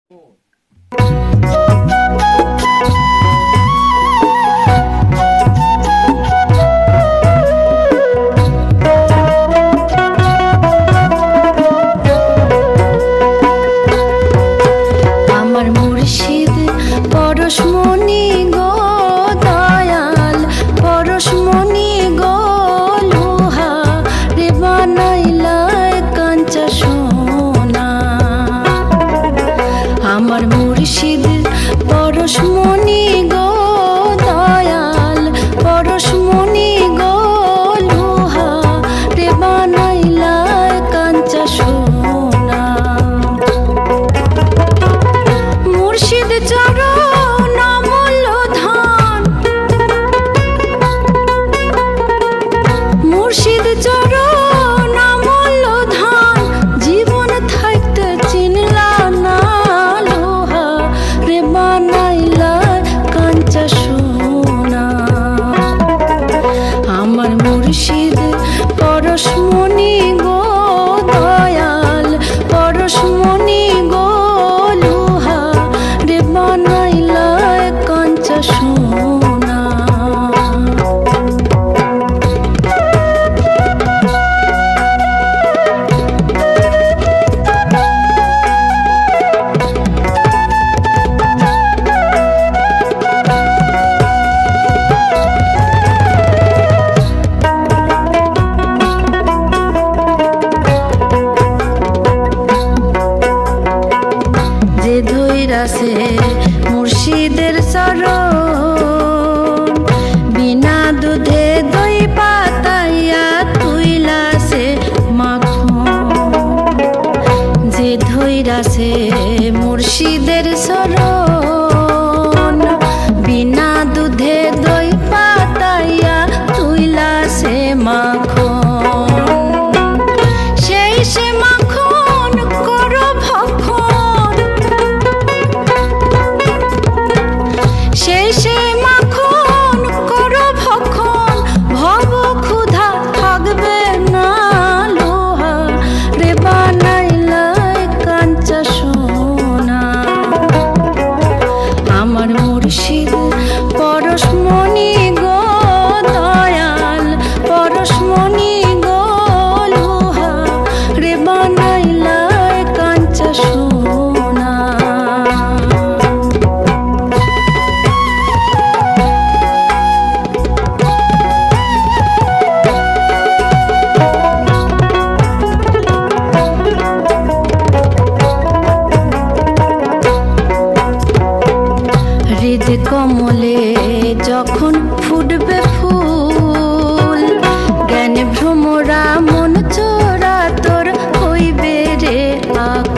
আমার মুর্শিদ পরশমণি গো দয়াল, পরশমণি গো লোহা রে বানাইলায় কাঞ্চা সোনা। আমার মুর্শিদ পরশমণি গো দয়াল, পরশমণি গো লোহা রে বানাইলায় কাঞ্চা সোনা। মুর্শিদ চরণ অমূল্য ধান, মুর্শিদ চরণ অমূল্য ধান, জীবন থাকতে চিনলা না লোহা রে বানাইলা কাঞ্চা সোনা। আমার মুর্শিদ পরশমণি গো দয়াল, পরশমণি গো লোহা রে বানাইলা কাঞ্চা সোনা। যে ধইরাছে মুর্শিদের চরণ, বিনা দুধে দই পাতাইয়া তুইলাছে মাখন। যে ধইরাছে মুর্শিদের চরণ, বিনা দুধে দই পাতাইয়া তুইলাছে মাখন। সেই সে মাখন করো ভক্ষণ, সেই সে মাখন করো ভক্ষণ, ভব ক্ষুধা থাকবে না লোহা রে বানাইলায় কাঞ্চা সোনা। আমার মুর্শিদ পরশমণি গো দয়াল, পরশমণি গো লোহা রে বানাইলায় কাঞ্চা সোনা। হৃদ কমলে যখন ফুটবে ফুল, জ্ঞানে ভ্রমরা মন চোরা তোর হইবে রে আকুল।